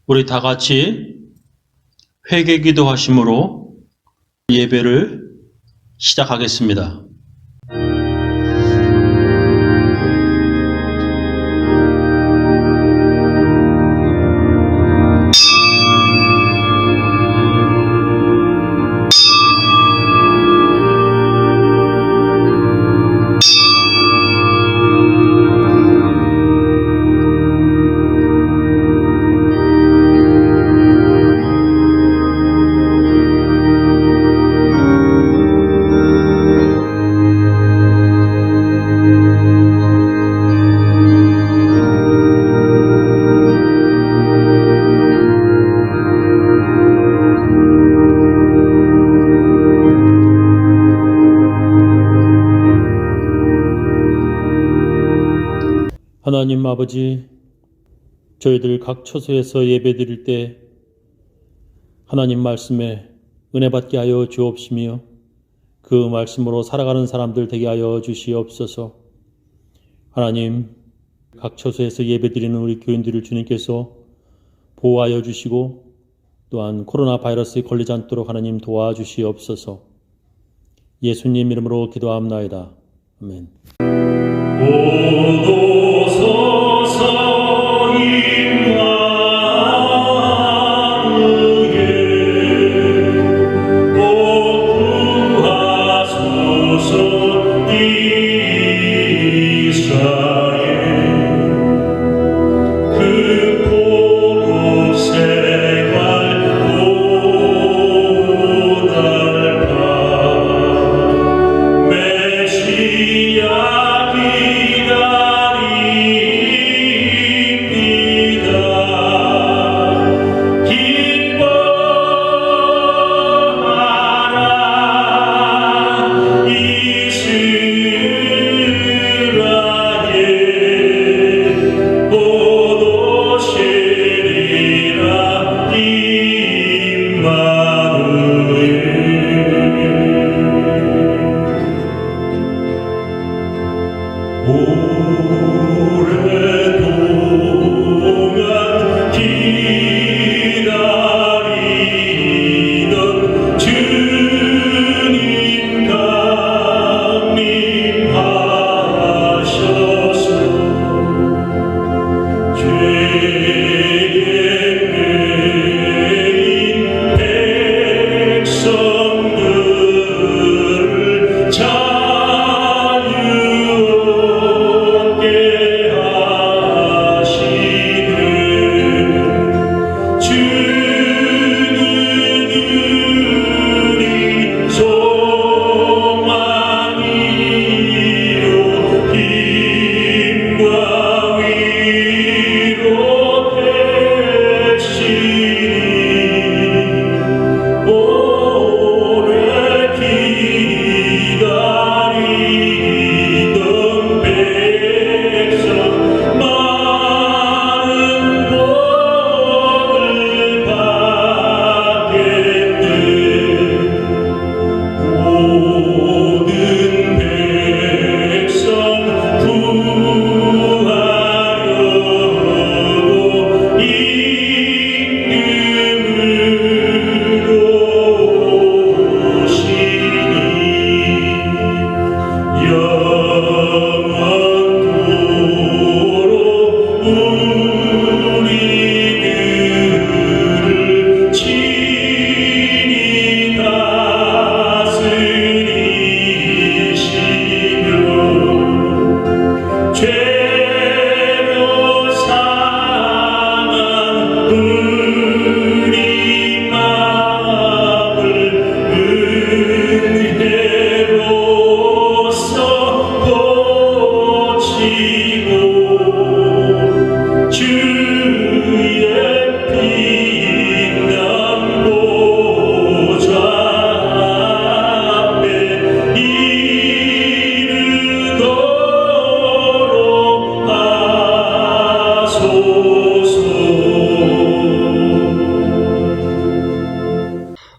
우리 다 같이 회개기도 하심으로 예배를 시작하겠습니다. 하나님 아버지, 저희들 각 처소에서 예배드릴 때 하나님 말씀에 은혜 받게 하여 주옵시며 그 말씀으로 살아가는 사람들 되게 하여 주시옵소서. 하나님, 각 처소에서 예배드리는 우리 교인들을 주님께서 보호하여 주시고 또한 코로나 바이러스에 걸리지 않도록 하나님 도와주시옵소서. 예수님 이름으로 기도합나이다. 아멘.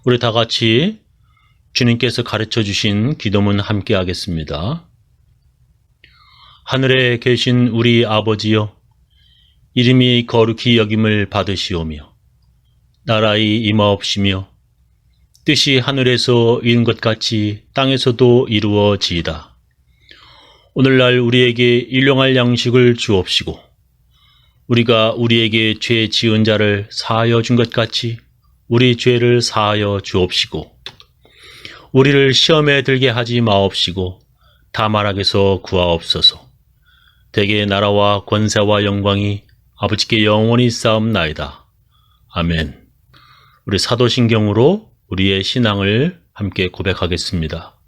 우리 다 같이 주님께서 가르쳐 주신 기도문 함께 하겠습니다. 하늘에 계신 우리 아버지여, 이름이 거룩히 여김을 받으시오며 나라의 임하옵시며 뜻이 하늘에서 이룬 것 같이 땅에서도 이루어지이다. 오늘날 우리에게 일용할 양식을 주옵시고 우리가 우리에게 죄 지은 자를 사하여 준 것 같이 우리 죄를 사하여 주옵시고 우리를 시험에 들게 하지 마옵시고 다만 악에서 구하옵소서. 대개 나라와 권세와 영광이 아버지께 영원히 쌓옵나이다. 아멘. 우리 사도신경으로 우리의 신앙을 함께 고백하겠습니다.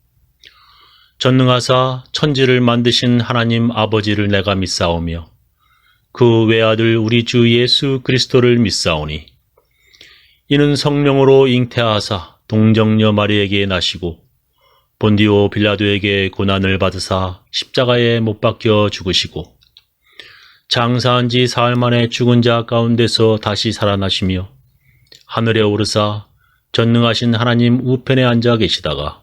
전능하사 천지를 만드신 하나님 아버지를 내가 믿사오며 그 외아들 우리 주 예수 그리스도를 믿사오니 이는 성령으로 잉태하사 동정녀 마리에게 나시고 본디오 빌라도에게 고난을 받으사 십자가에 못 박혀 죽으시고 장사한 지 사흘 만에 죽은 자 가운데서 다시 살아나시며 하늘에 오르사 전능하신 하나님 우편에 앉아 계시다가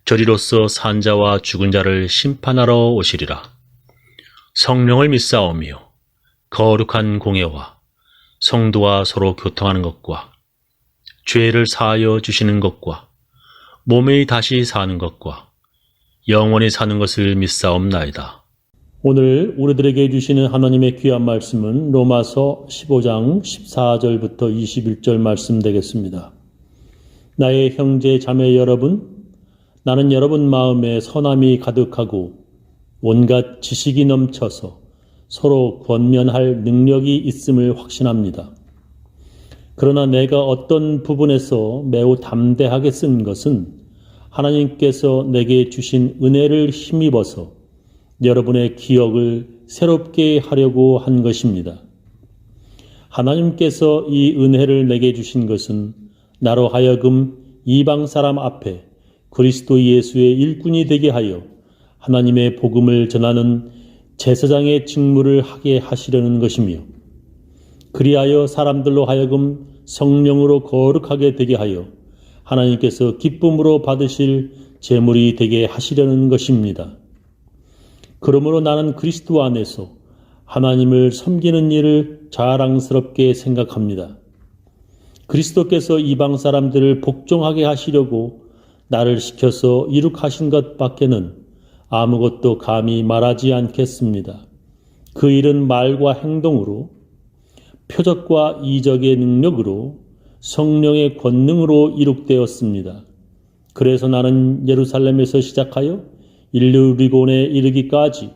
저리로서 산 자와 죽은 자를 심판하러 오시리라. 성령을 믿사오며 거룩한 공예와 성도와 서로 교통하는 것과 죄를 사하여 주시는 것과 몸이 다시 사는 것과 영원히 사는 것을 믿사옵나이다. 오늘 우리들에게 주시는 하나님의 귀한 말씀은 로마서 15장 14절부터 21절 말씀 되겠습니다. 나의 형제 자매 여러분, 나는 여러분 마음에 선함이 가득하고 온갖 지식이 넘쳐서 서로 권면할 능력이 있음을 확신합니다. 그러나 내가 어떤 부분에서 매우 담대하게 쓴 것은 하나님께서 내게 주신 은혜를 힘입어서 여러분의 기억을 새롭게 하려고 한 것입니다. 하나님께서 이 은혜를 내게 주신 것은 나로 하여금 이방 사람 앞에 그리스도 예수의 일꾼이 되게 하여 하나님의 복음을 전하는 제사장의 직무를 하게 하시려는 것이며 그리하여 사람들로 하여금 성령으로 거룩하게 되게 하여 하나님께서 기쁨으로 받으실 제물이 되게 하시려는 것입니다. 그러므로 나는 그리스도 안에서 하나님을 섬기는 일을 자랑스럽게 생각합니다. 그리스도께서 이방 사람들을 복종하게 하시려고 나를 시켜서 이룩하신 것밖에는 아무것도 감히 말하지 않겠습니다. 그 일은 말과 행동으로, 표적과 이적의 능력으로, 성령의 권능으로 이룩되었습니다. 그래서 나는 예루살렘에서 시작하여 일루리곤에 이르기까지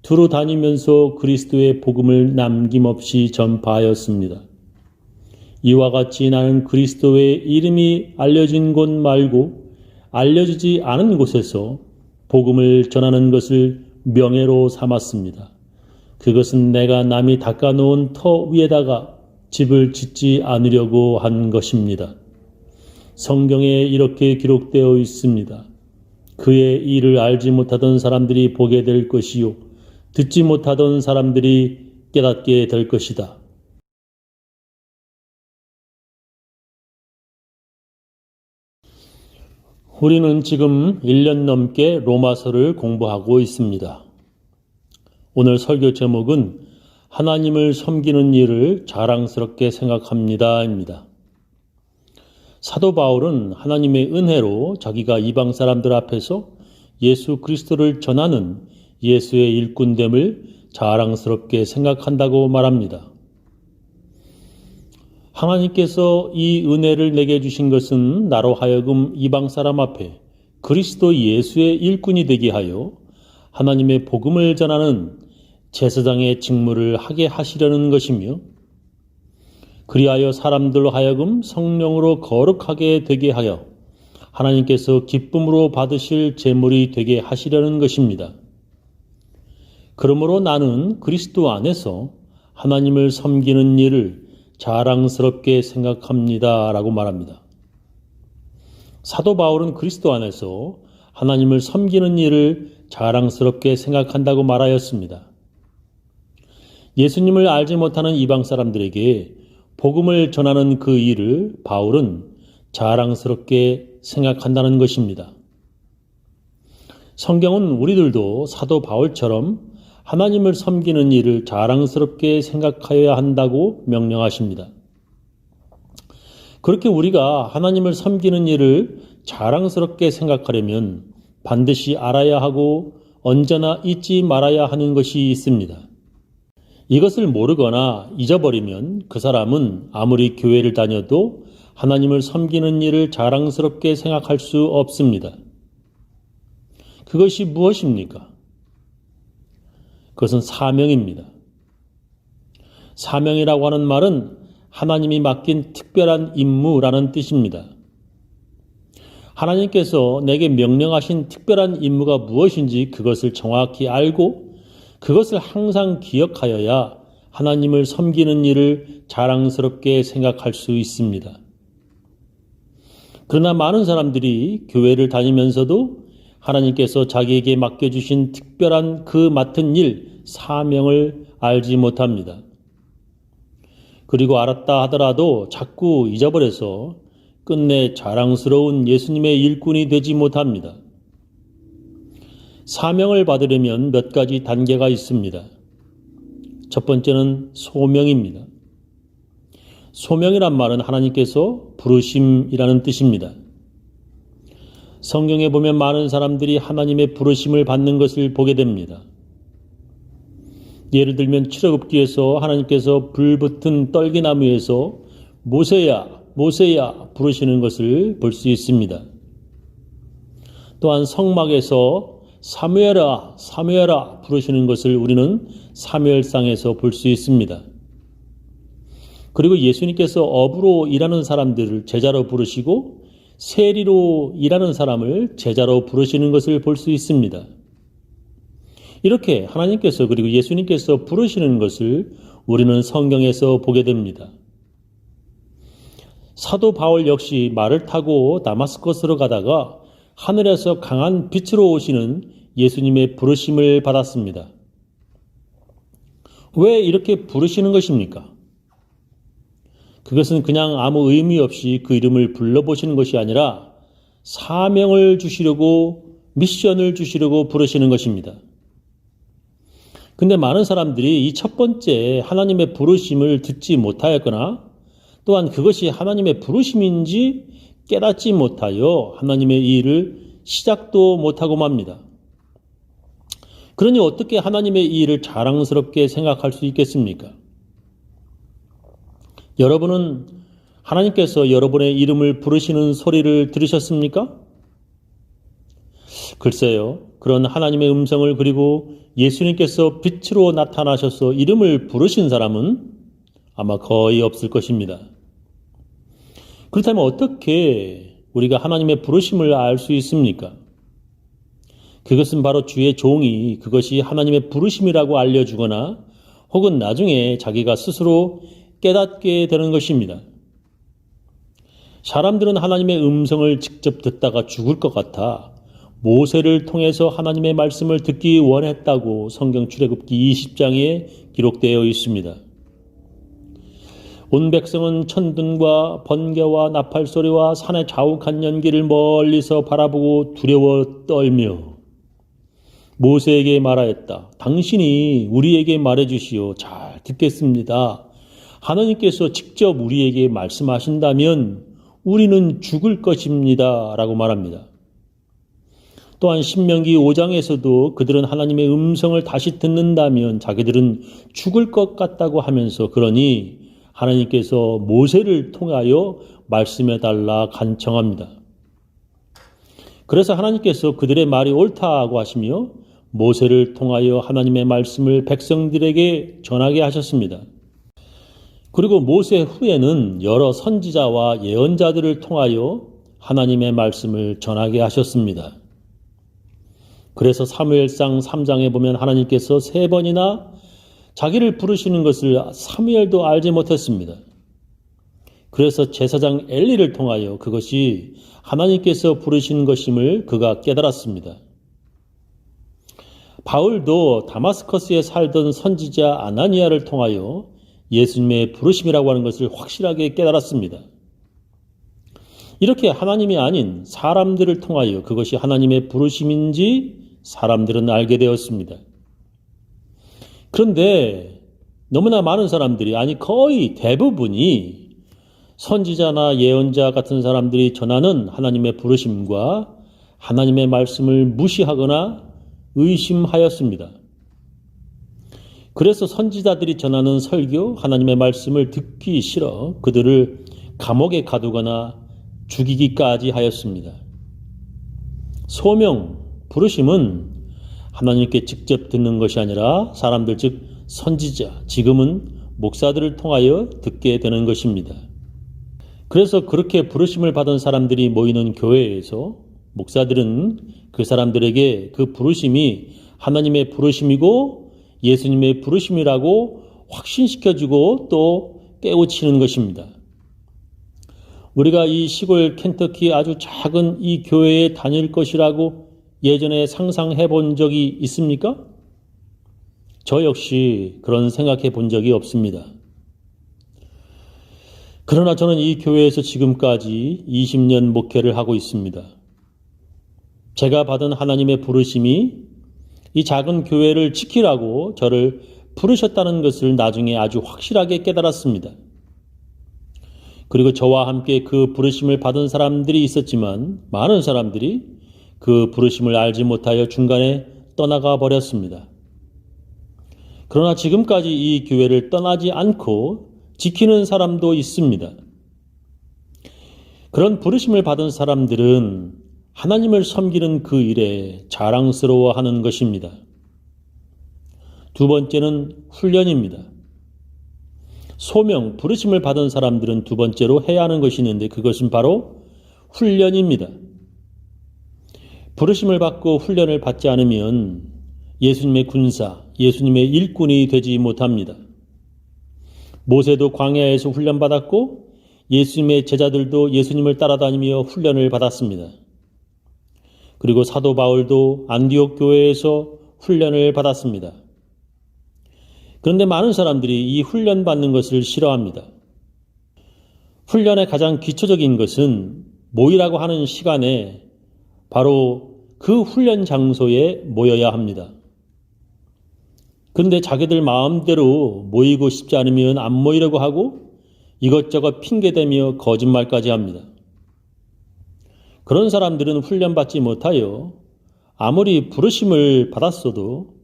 두루 다니면서 그리스도의 복음을 남김없이 전파하였습니다. 이와 같이 나는 그리스도의 이름이 알려진 곳 말고 알려지지 않은 곳에서 복음을 전하는 것을 명예로 삼았습니다. 그것은 내가 남이 닦아놓은 터 위에다가 집을 짓지 않으려고 한 것입니다. 성경에 이렇게 기록되어 있습니다. 그의 일을 알지 못하던 사람들이 보게 될 것이요 듣지 못하던 사람들이 깨닫게 될 것이다. 우리는 지금 1년 넘게 로마서를 공부하고 있습니다. 오늘 설교 제목은 하나님을 섬기는 일을 자랑스럽게 생각합니다입니다. 사도 바울은 하나님의 은혜로 자기가 이방 사람들 앞에서 예수 그리스도를 전하는 예수의 일꾼됨을 자랑스럽게 생각한다고 말합니다. 하나님께서 이 은혜를 내게 주신 것은 나로 하여금 이방 사람 앞에 그리스도 예수의 일꾼이 되게 하여 하나님의 복음을 전하는 제사장의 직무를 하게 하시려는 것이며 그리하여 사람들로 하여금 성령으로 거룩하게 되게 하여 하나님께서 기쁨으로 받으실 제물이 되게 하시려는 것입니다. 그러므로 나는 그리스도 안에서 하나님을 섬기는 일을 자랑스럽게 생각합니다 라고 말합니다. 사도 바울은 그리스도 안에서 하나님을 섬기는 일을 자랑스럽게 생각한다고 말하였습니다. 예수님을 알지 못하는 이방 사람들에게 복음을 전하는 그 일을 바울은 자랑스럽게 생각한다는 것입니다. 성경은 우리들도 사도 바울처럼 하나님을 섬기는 일을 자랑스럽게 생각하여야 한다고 명령하십니다. 그렇게 우리가 하나님을 섬기는 일을 자랑스럽게 생각하려면 반드시 알아야 하고 언제나 잊지 말아야 하는 것이 있습니다. 이것을 모르거나 잊어버리면 그 사람은 아무리 교회를 다녀도 하나님을 섬기는 일을 자랑스럽게 생각할 수 없습니다. 그것이 무엇입니까? 그것은 사명입니다. 사명이라고 하는 말은 하나님이 맡긴 특별한 임무라는 뜻입니다. 하나님께서 내게 명령하신 특별한 임무가 무엇인지 그것을 정확히 알고 그것을 항상 기억하여야 하나님을 섬기는 일을 자랑스럽게 생각할 수 있습니다. 그러나 많은 사람들이 교회를 다니면서도 하나님께서 자기에게 맡겨주신 특별한 그 맡은 일, 사명을 알지 못합니다. 그리고 알았다 하더라도 자꾸 잊어버려서 끝내 자랑스러운 예수님의 일꾼이 되지 못합니다. 사명을 받으려면 몇 가지 단계가 있습니다. 첫 번째는 소명입니다. 소명이란 말은 하나님께서 부르심이라는 뜻입니다. 성경에 보면 많은 사람들이 하나님의 부르심을 받는 것을 보게 됩니다. 예를 들면 출애굽기에서 하나님께서 불붙은 떨기나무에서 모세야, 모세야 부르시는 것을 볼 수 있습니다. 또한 성막에서 사무엘아, 사무엘아 부르시는 것을 우리는 사무엘상에서 볼 수 있습니다. 그리고 예수님께서 업으로 일하는 사람들을 제자로 부르시고 세리로 일하는 사람을 제자로 부르시는 것을 볼 수 있습니다. 이렇게 하나님께서 그리고 예수님께서 부르시는 것을 우리는 성경에서 보게 됩니다. 사도 바울 역시 말을 타고 다마스커스로 가다가 하늘에서 강한 빛으로 오시는 예수님의 부르심을 받았습니다. 왜 이렇게 부르시는 것입니까? 그것은 그냥 아무 의미 없이 그 이름을 불러보시는 것이 아니라 사명을 주시려고, 미션을 주시려고 부르시는 것입니다. 근데 많은 사람들이 이 첫 번째 하나님의 부르심을 듣지 못하였거나 또한 그것이 하나님의 부르심인지 깨닫지 못하여 하나님의 일을 시작도 못하고 맙니다. 그러니 어떻게 하나님의 일을 자랑스럽게 생각할 수 있겠습니까? 여러분은 하나님께서 여러분의 이름을 부르시는 소리를 들으셨습니까? 글쎄요, 그런 하나님의 음성을 그리고 예수님께서 빛으로 나타나셔서 이름을 부르신 사람은 아마 거의 없을 것입니다. 그렇다면 어떻게 우리가 하나님의 부르심을 알 수 있습니까? 그것은 바로 주의 종이 그것이 하나님의 부르심이라고 알려주거나 혹은 나중에 자기가 스스로 깨닫게 되는 것입니다. 사람들은 하나님의 음성을 직접 듣다가 죽을 것 같아 모세를 통해서 하나님의 말씀을 듣기 원했다고 성경 출애굽기 20장에 기록되어 있습니다. 온 백성은 천둥과 번개와 나팔 소리와 산의 자욱한 연기를 멀리서 바라보고 두려워 떨며 모세에게 말하였다. 당신이 우리에게 말해주시오. 잘 듣겠습니다. 하나님께서 직접 우리에게 말씀하신다면 우리는 죽을 것입니다. 라고 말합니다. 또한 신명기 5장에서도 그들은 하나님의 음성을 다시 듣는다면 자기들은 죽을 것 같다고 하면서 그러니 하나님께서 모세를 통하여 말씀해달라 간청합니다. 그래서 하나님께서 그들의 말이 옳다고 하시며 모세를 통하여 하나님의 말씀을 백성들에게 전하게 하셨습니다. 그리고 모세 후에는 여러 선지자와 예언자들을 통하여 하나님의 말씀을 전하게 하셨습니다. 그래서 사무엘상 3장에 보면 하나님께서 3번이나 자기를 부르시는 것을 사무엘도 알지 못했습니다. 그래서 제사장 엘리를 통하여 그것이 하나님께서 부르신 것임을 그가 깨달았습니다. 바울도 다마스커스에 살던 선지자 아나니아를 통하여 예수님의 부르심이라고 하는 것을 확실하게 깨달았습니다. 이렇게 하나님이 아닌 사람들을 통하여 그것이 하나님의 부르심인지 사람들은 알게 되었습니다. 그런데 너무나 많은 사람들이, 아니 거의 대부분이 선지자나 예언자 같은 사람들이 전하는 하나님의 부르심과 하나님의 말씀을 무시하거나 의심하였습니다. 그래서 선지자들이 전하는 설교, 하나님의 말씀을 듣기 싫어 그들을 감옥에 가두거나 죽이기까지 하였습니다. 소명, 부르심은 하나님께 직접 듣는 것이 아니라 사람들 즉 선지자, 지금은 목사들을 통하여 듣게 되는 것입니다. 그래서 그렇게 부르심을 받은 사람들이 모이는 교회에서 목사들은 그 사람들에게 그 부르심이 하나님의 부르심이고 예수님의 부르심이라고 확신시켜주고 또 깨우치는 것입니다. 우리가 이 시골 켄터키 아주 작은 이 교회에 다닐 것이라고 예전에 상상해 본 적이 있습니까? 저 역시 그런 생각해 본 적이 없습니다. 그러나 저는 이 교회에서 지금까지 20년 목회를 하고 있습니다. 제가 받은 하나님의 부르심이 이 작은 교회를 지키라고 저를 부르셨다는 것을 나중에 아주 확실하게 깨달았습니다. 그리고 저와 함께 그 부르심을 받은 사람들이 있었지만 많은 사람들이 그 부르심을 알지 못하여 중간에 떠나가 버렸습니다. 그러나 지금까지 이 교회를 떠나지 않고 지키는 사람도 있습니다. 그런 부르심을 받은 사람들은 하나님을 섬기는 그 일에 자랑스러워하는 것입니다. 두 번째는 훈련입니다. 소명, 부르심을 받은 사람들은 두 번째로 해야 하는 것이 있는데 그것은 바로 훈련입니다. 부르심을 받고 훈련을 받지 않으면 예수님의 군사, 예수님의 일꾼이 되지 못합니다. 모세도 광야에서 훈련받았고 예수님의 제자들도 예수님을 따라다니며 훈련을 받았습니다. 그리고 사도 바울도 안디옥 교회에서 훈련을 받았습니다. 그런데 많은 사람들이 이 훈련받는 것을 싫어합니다. 훈련의 가장 기초적인 것은 모이라고 하는 시간에 바로 그 훈련 장소에 모여야 합니다. 그런데 자기들 마음대로 모이고 싶지 않으면 안 모이려고 하고 이것저것 핑계대며 거짓말까지 합니다. 그런 사람들은 훈련받지 못하여 아무리 부르심을 받았어도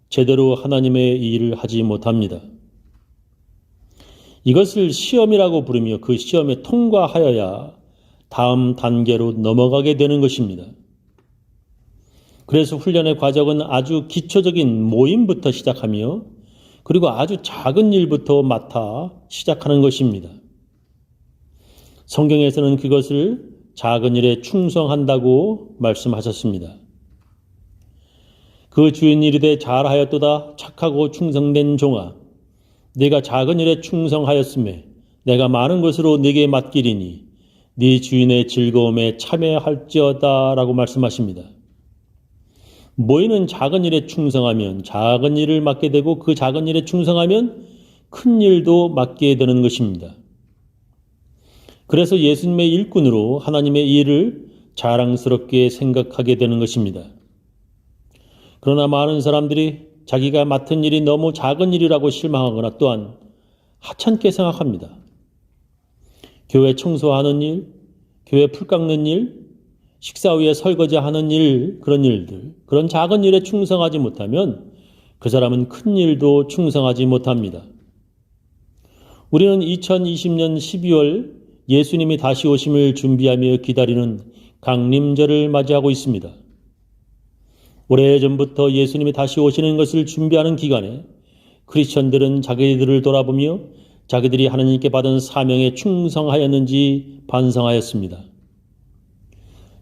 제대로 하나님의 일을 하지 못합니다. 이것을 시험이라고 부르며 그 시험에 통과하여야 다음 단계로 넘어가게 되는 것입니다. 그래서 훈련의 과정은 아주 기초적인 모임부터 시작하며 그리고 아주 작은 일부터 맡아 시작하는 것입니다. 성경에서는 그것을 작은 일에 충성한다고 말씀하셨습니다. 그 주인 이르되 잘하였도다 착하고 충성된 종아 네가 작은 일에 충성하였음에 내가 많은 것으로 네게 맡기리니 네 주인의 즐거움에 참여할지어다 라고 말씀하십니다. 모이는 작은 일에 충성하면 작은 일을 맡게 되고 그 작은 일에 충성하면 큰 일도 맡게 되는 것입니다. 그래서 예수님의 일꾼으로 하나님의 일을 자랑스럽게 생각하게 되는 것입니다. 그러나 많은 사람들이 자기가 맡은 일이 너무 작은 일이라고 실망하거나 또한 하찮게 생각합니다. 교회 청소하는 일, 교회 풀 깎는 일, 식사 후에 설거지하는 일, 그런 일들, 그런 작은 일에 충성하지 못하면 그 사람은 큰 일도 충성하지 못합니다. 우리는 2020년 12월 예수님이 다시 오심을 준비하며 기다리는 강림절을 맞이하고 있습니다. 오래전부터 예수님이 다시 오시는 것을 준비하는 기간에 크리스천들은 자기들을 돌아보며 자기들이 하나님께 받은 사명에 충성하였는지 반성하였습니다.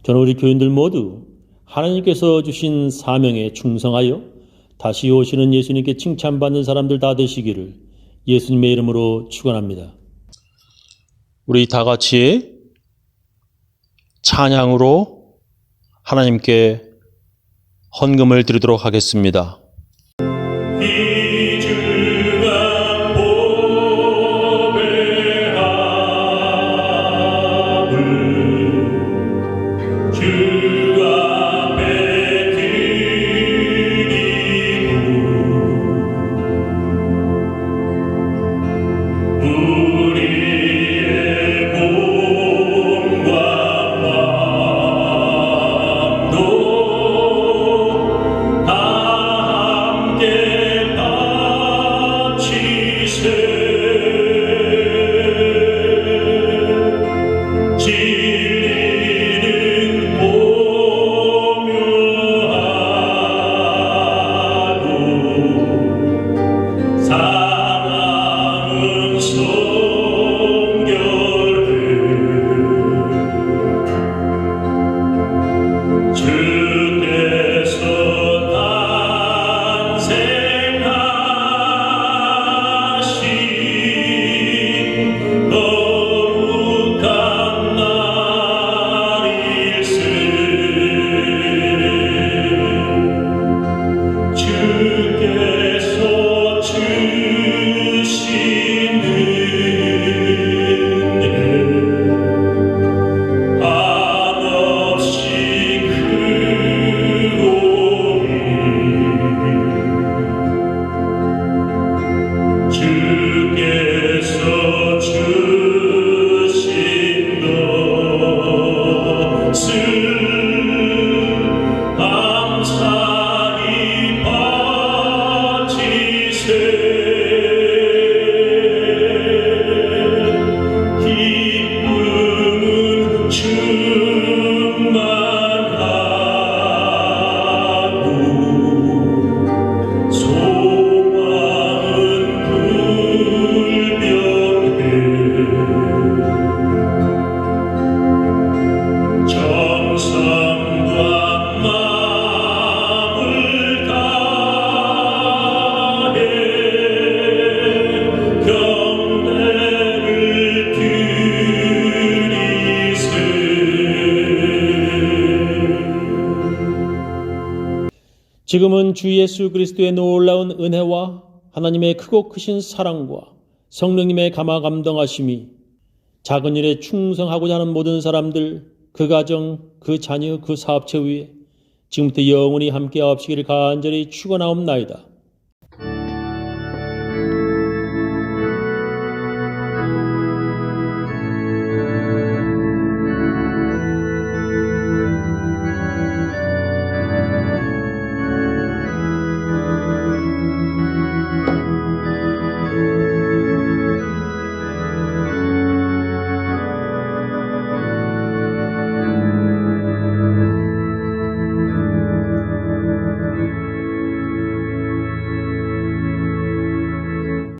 저는 우리 교인들 모두 하나님께서 주신 사명에 충성하여 다시 오시는 예수님께 칭찬받는 사람들 다 되시기를 예수님의 이름으로 축원합니다. 우리 다 같이 찬양으로 하나님께 헌금을 드리도록 하겠습니다. 우리의 지금은 주 예수 그리스도의 놀라운 은혜와 하나님의 크고 크신 사랑과 성령님의 감화 감동하심이 작은 일에 충성하고자 하는 모든 사람들, 그 가정, 그 자녀, 그 사업체 위에 지금부터 영원히 함께 하옵시기를 간절히 축원하옵나이다.